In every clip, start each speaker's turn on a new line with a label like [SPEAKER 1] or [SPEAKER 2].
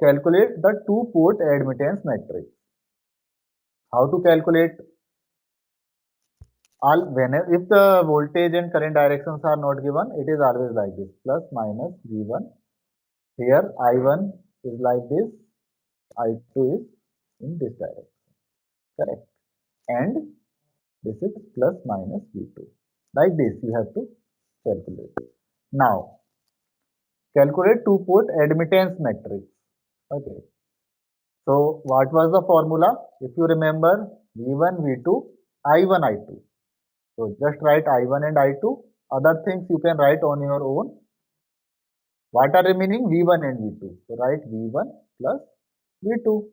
[SPEAKER 1] calculate the two-port admittance matrix. How to calculate? If the voltage and current directions are not given, it is always like this, plus minus V1. Here I1 is like this, I2 is in this direction, correct? And this is plus minus V2. Like this you have to calculate. Now, calculate two-port admittance matrix. Okay. So, what was the formula? If you remember, V1, V2, I1, I2. So, just write I1 and I2. Other things you can write on your own. What are remaining? V1 and V2. So, write V1 plus V2.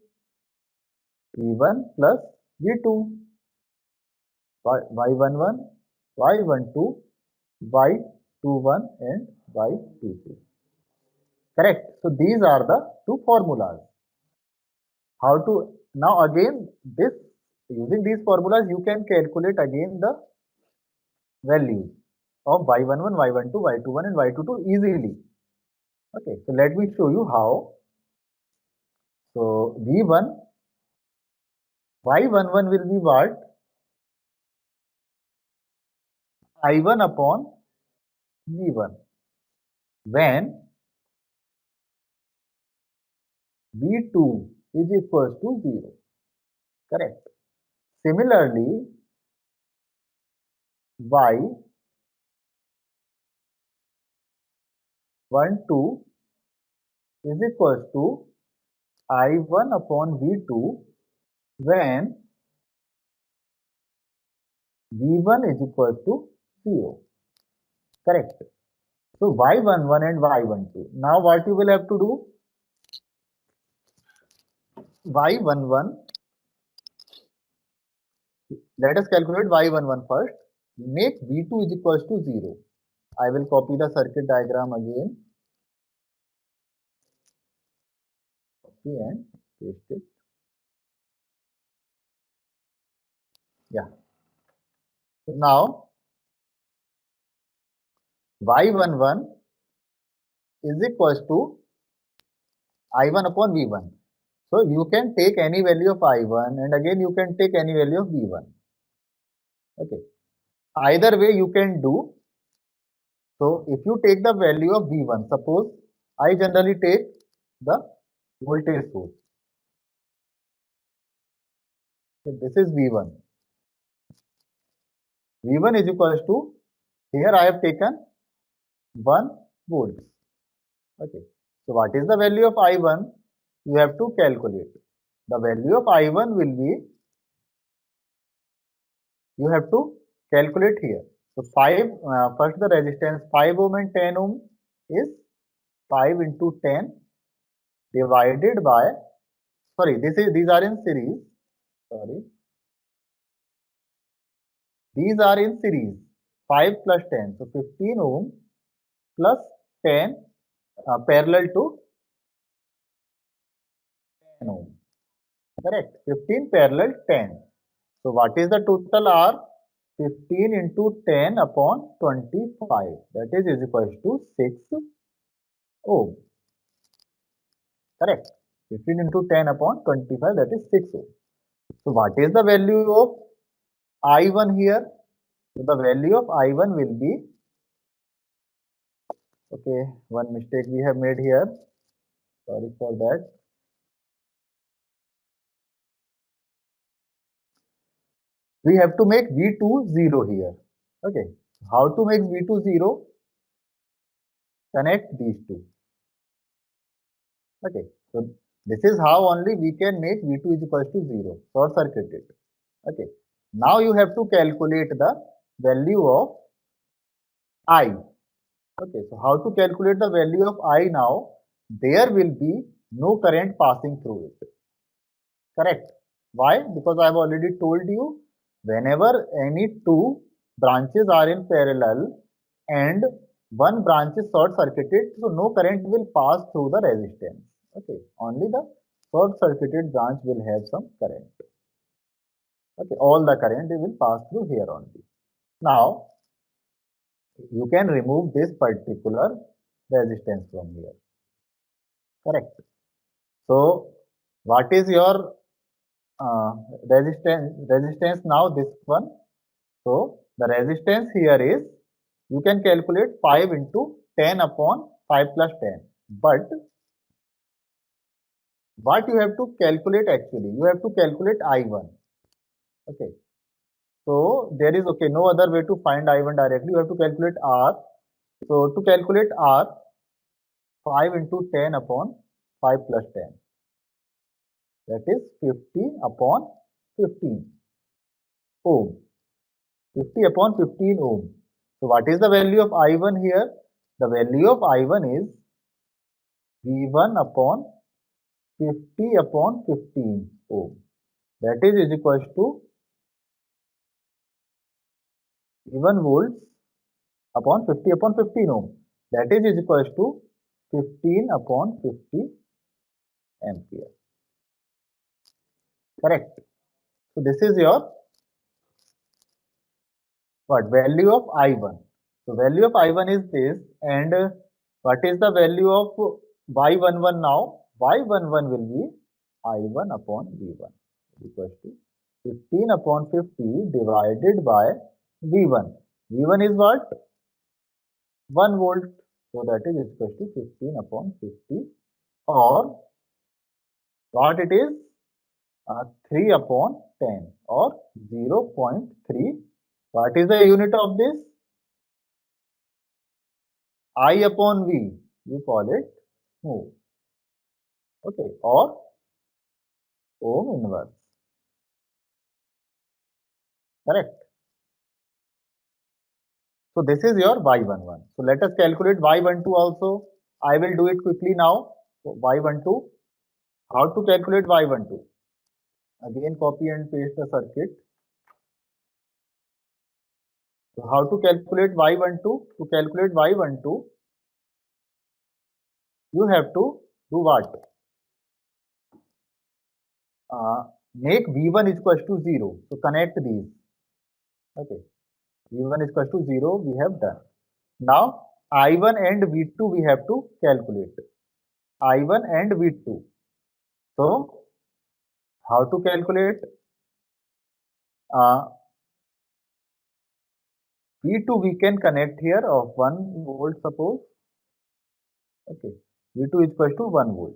[SPEAKER 1] V1 plus V2. Y11, Y12, Y21 and Y22. Correct. So, these are the two formulas. How to, now again this, using these formulas you can calculate again the values of Y11, Y12, Y21 and Y22 easily. Okay, so let me show you how. So V1, Y11 will be what? I1 upon V1 when V2 is equals to 0. Correct. Similarly, Y12 is equals to I1 upon V2 when V1 is equals to 0. Correct. So Y11 and Y12. Now what you will have to do? Y11, let us calculate Y11 first. Make V2 is equals to 0. I will copy the circuit diagram again. Copy and paste it. Yeah. So now Y11 is equals to I1 upon V1. So you can take any value of I1 and again you can take any value of V1. Okay. Either way you can do. So if you take the value of V1, suppose I generally take the voltage source. So this is V1. V1 is equals to, here I have taken 1 volt. Okay. So what is the value of I1? You have to calculate. The value of I1 will be, you have to calculate here. So first the resistance 5 ohm and 10 ohm is 5 into 10 divided by, sorry, these are in series. Sorry. These are in series. 5 plus 10. So 15 ohm plus 10 parallel to 10 ohm. Correct. 15 parallel 10. So what is the total R? 15 into 10 upon 25. That is equals to 6 ohm. Correct. 15 into 10 upon 25, that is 6 ohm. So what is the value of I1 here? So the value of I1 will be, okay, one mistake we have made here. Sorry for that. We have to make V2 0 here. Okay. How to make V2 0? Connect these two. Okay. So this is how only we can make V2 is equals to 0. Short circuit it. Okay. Now you have to calculate the value of I. Okay. So how to calculate the value of I now? There will be no current passing through it. Correct. Why? Because I have already told you, whenever any two branches are in parallel and one branch is short circuited, so no current will pass through the resistance. Okay, only the short circuited branch will have some current. Okay, all the current will pass through here only. Now, you can remove this particular resistance from here. Correct. So what is your resistance now, this one? So the resistance here is, you can calculate 5 into 10 upon 5 plus 10. But what you have to calculate actually? You have to calculate I1. Okay. So there is, okay, no other way to find I1 directly. You have to calculate R. So to calculate R, 5 into 10 upon 5 plus 10. That is 50 upon 15 ohm. 50 upon 15 ohm. So what is the value of I1 here? The value of I1 is V1 upon 50 upon 15 ohm. That is equals to V1 volts upon 50 upon 15 ohm. That is equals to 15 upon 50 ampere. Correct. So this is your what value of I1. So value of I1 is this, and what is the value of Y11 now? Y11 will be I1 upon V1 equals to 15 upon 50 divided by V1. V1 is what? 1 volt. So that is equals to 15 upon 50, or what it is? 3 upon 10, or 0.3. What is the unit of this? I upon V, you call it mho. Okay, or ohm inverse. Correct. So this is your Y11. So let us calculate Y12 also. I will do it quickly now. So Y12. How to calculate Y12? Again, copy and paste the circuit. So how to calculate Y12? To calculate Y12, you have to do what? Make V1 is equals to 0. So connect these. Okay. V1 is equals to 0. We have done. Now I1 and V2 we have to calculate. I1 and V2. So how to calculate? V2 we can connect here of 1 volt suppose. Okay. V2 is equals to 1 volt.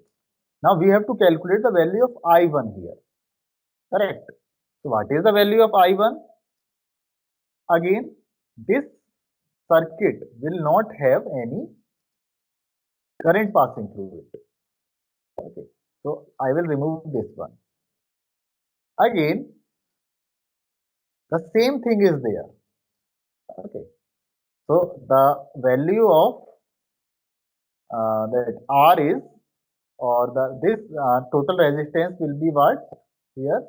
[SPEAKER 1] Now we have to calculate the value of I1 here. Correct. So what is the value of I1? Again, this circuit will not have any current passing through it. Okay. So I will remove this one. Again, the same thing is there. Okay. So the value of that R is, or this total resistance will be what? Here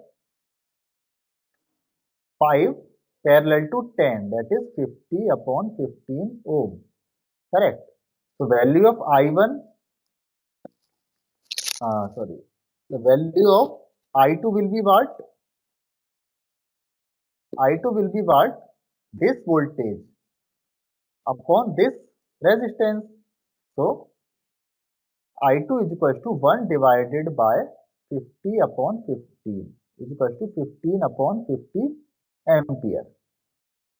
[SPEAKER 1] 5 parallel to 10, that is 50 upon 15 ohm. Correct. So value of I1, sorry, the value of I2 will be what? I2 will be what? This voltage upon this resistance. So I2 is equal to 1 divided by 50 upon 15 is equal to 15 upon 50 ampere.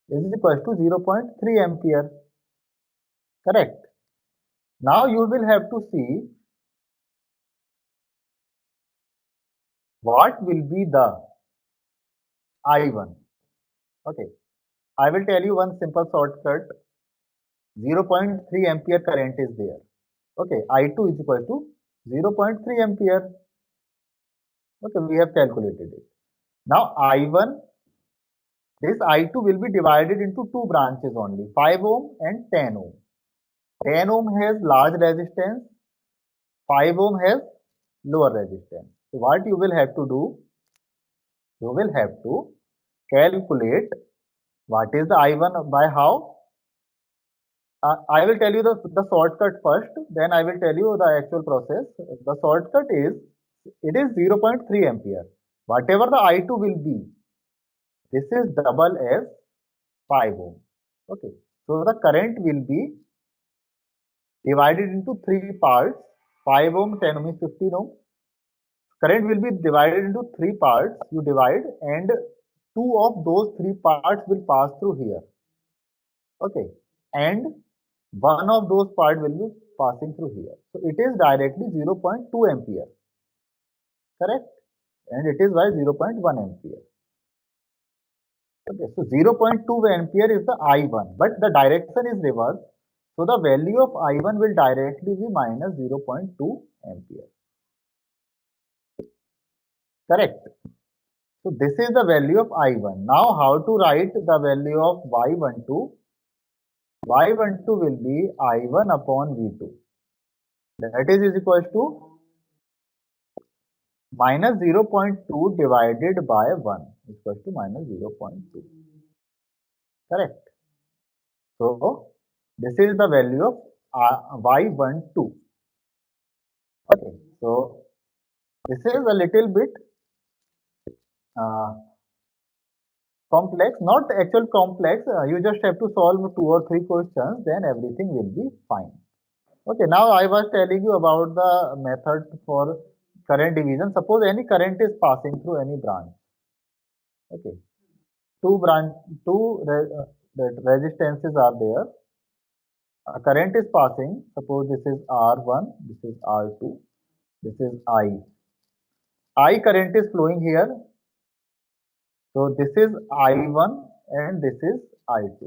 [SPEAKER 1] This is equal to 0.3 ampere. Correct. Now you will have to see what will be the I1. Okay. I will tell you one simple shortcut. 0.3 ampere current is there. Okay. I2 is equal to 0.3 ampere. Okay. We have calculated it. Now I1, this I2 will be divided into two branches only, 5 ohm and 10 ohm. 10 ohm has large resistance, 5 ohm has lower resistance. So what you will have to do, you will have to calculate what is the I1 by how. I will tell you the shortcut first, then I will tell you the actual process. The shortcut is, it is 0.3 ampere. Whatever the I2 will be, this is double as 5 ohm. Okay. So the current will be divided into three parts, 5 ohm, 10 ohm is 15 ohm. current will be divided into three parts. You divide, and two of those three parts will pass through here. Okay, and one of those part will be passing through here. So it is directly 0.2 ampere, correct? And it is by 0.1 ampere. Okay, so 0.2 ampere is the I1, but the direction is reversed. So the value of I1 will directly be minus 0.2 ampere. Correct. So this is the value of I1. Now how to write the value of Y12? Y12 will be I1 upon V2. That is equal to minus 0.2 divided by 1 is equal to minus 0.2. Correct. So this is the value of Y12. Okay. So this is a little bit uh, complex, not actual complex. You just have to solve 2 or 3 questions, then everything will be fine. Okay, now I was telling you about the method for current division. Suppose any current is passing through any branch. Okay, two branch, that resistances are there. A current is passing. Suppose this is R1, this is R2, this is I. I current is flowing here. So this is I1 and this is I2.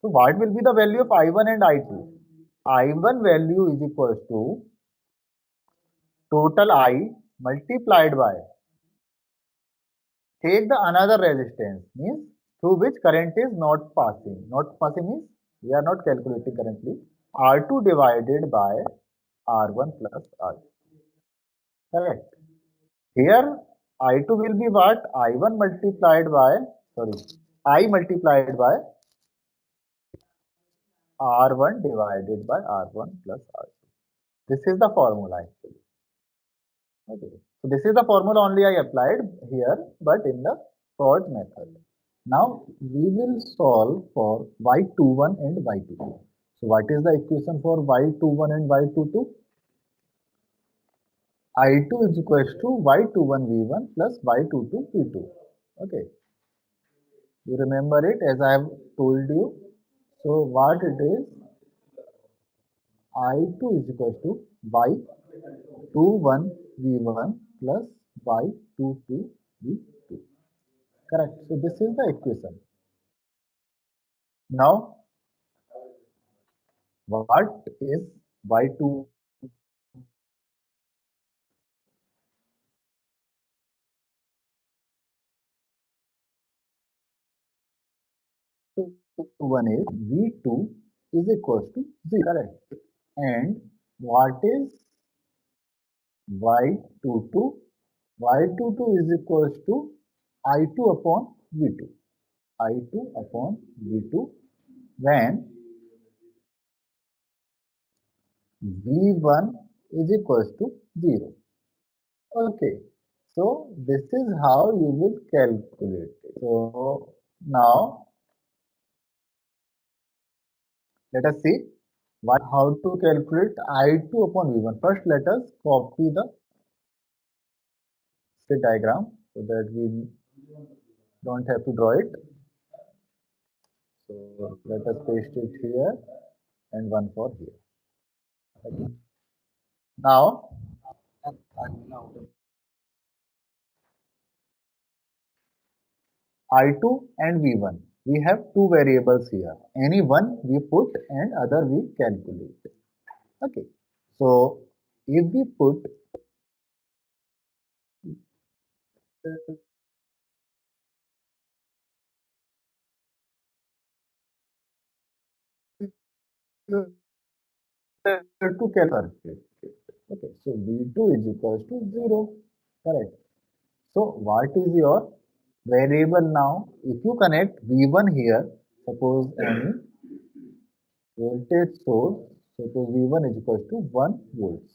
[SPEAKER 1] So what will be the value of I1 and I2? I1 value is equal to total I multiplied by, take the another resistance, means through which current is not passing. Not passing means we are not calculating currently. R2 divided by R1 plus R2. Correct. Here I2 will be what? I1 multiplied by, I multiplied by R1 divided by R1 plus R2. This is the formula actually. Okay. So this is the formula only I applied here, but in the short method. Now we will solve for y21 and y22. So what is the equation for y21 and y22? I2 is equal to y21 v1 plus y22 v2. Okay. You remember it as I have told you. So what it is? I2 is equal to y21 v1 plus y22 v2. Correct. So this is the equation. Now, what is y2? One is v2 is equal to 0. Correct. And what is y22? Y22 is equal to I2 upon v2. I2 upon v2 when v1 is equal to 0. Okay. So this is how you will calculate it. So now let us see how to calculate I2 upon V1. First, let us copy the state diagram so that we don't have to draw it. So let us paste it here and one for here. Okay. Now, I2 and V1. We have two variables here. Any one we put and other we calculate. Okay. So if we put to calculate. Okay, so V2 is equals to 0. Correct. So what is your variable now? If you connect V1 here, suppose any voltage source, suppose V1 is equals to 1 volts.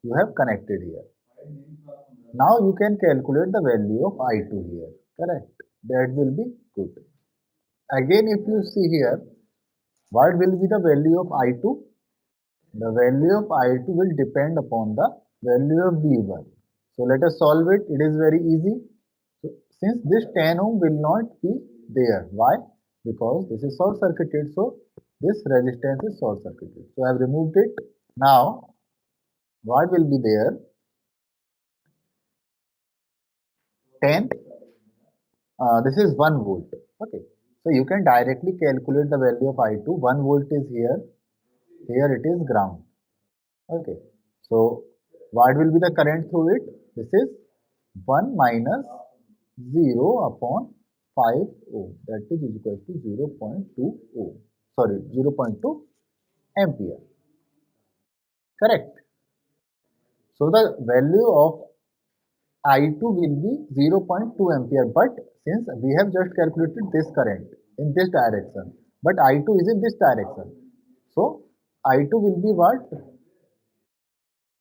[SPEAKER 1] You have connected here. Now you can calculate the value of I2 here. Correct. That will be good. Again, if you see here, what will be the value of I2? The value of I2 will depend upon the value of V1. So let us solve it. It is very easy. So since this 10 ohm will not be there. Why? Because this is short circuited. So this resistance is short circuited. So I have removed it. Now what will be there? 10. This is 1 volt. Okay. So you can directly calculate the value of I2. 1 volt is here. Here it is ground. Okay. So what will be the current through it? This is 1 minus 0 upon 5 ohm. That is equal to 0.2 ohm. Sorry, 0.2 ampere. Correct. So the value of I2 will be 0.2 ampere. But since we have just calculated this current in this direction, but I2 is in this direction. So I2 will be what?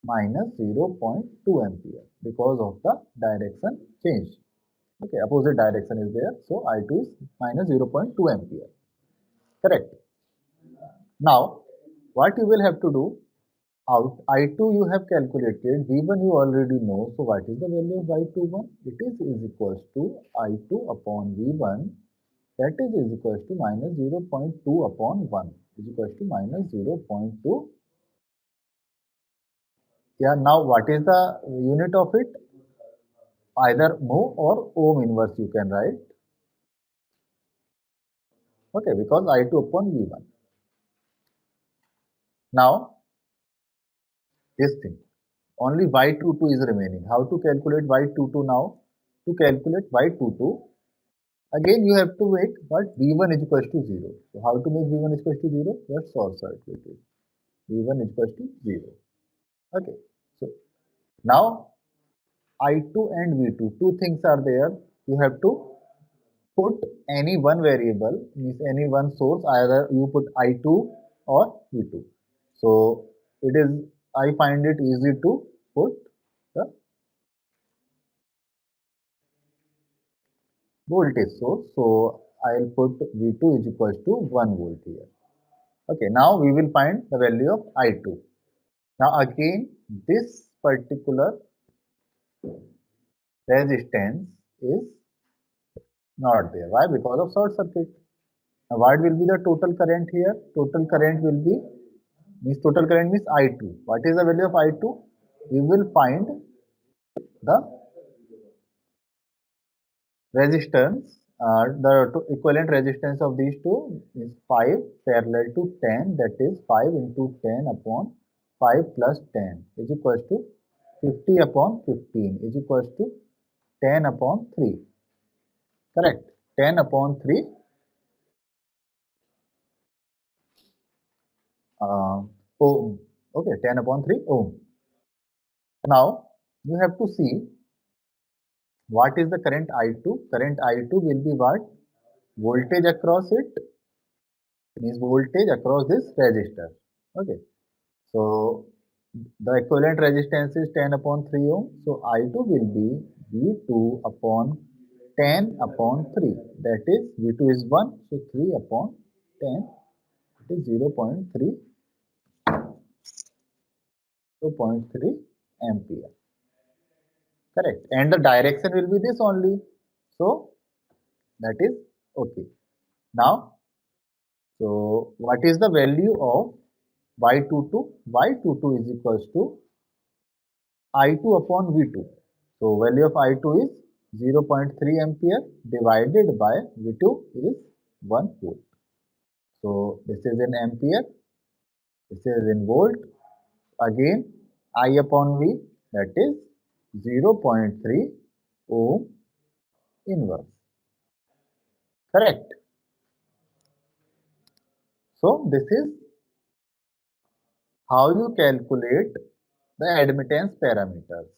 [SPEAKER 1] Minus 0.2 ampere because of the direction change. Okay, opposite direction is there. So I2 is minus 0.2 ampere. Correct. Now, what you will have to do, out I2 you have calculated, V1 you already know. So what is the value of I21? It is equals to I2 upon V1, that is equals to minus 0.2 upon 1 is equals to minus 0.2. Yeah, now what is the unit of it? Either mho or ohm inverse you can write. Okay, because I2 upon V1. Now, this thing. Only Y22 is remaining. How to calculate Y22 now? To calculate Y22, again you have to make what V1 is equals to 0. So how to make V1 is equals to 0? Let's short circuit it. V1 is equals to 0. Okay. So now I2 and V2, two things are there. You have to put any one variable, means any one source, either you put I2 or V2. So it is, I find it easy to put the voltage source. So I'll put V2 is equals to 1 volt here. Okay, now we will find the value of I2. Now again, this particular resistance is not there. Why? Because of short circuit. Now what will be the total current here? Total current will be, means total current means I2. What is the value of I2? We will find the resistance, the equivalent resistance of these two is 5 parallel to 10, that is 5 into 10 upon 5 plus 10 is equals to 50 upon 15 is equals to 10 upon 3. Correct. 10 upon 3 ohm. Okay, 10 upon 3 ohm. Now you have to see what is the current I2. Current I2 will be what? Voltage across it, means voltage across this resistor. Okay. So the equivalent resistance is 10 upon 3 ohm. So I2 will be V2 upon 10 upon 3. That is V2 is 1. So 3 upon 10 is 0.3 ampere. Correct. And the direction will be this only. So that is okay. Now, so what is the value of Y22? Y22 is equals to I2 upon V2. So value of I2 is 0.3 ampere divided by V2 is 1 volt. So this is in ampere, this is in volt. Again I upon V, that is 0.3 ohm inverse. Correct. So this is how you calculate the admittance parameters.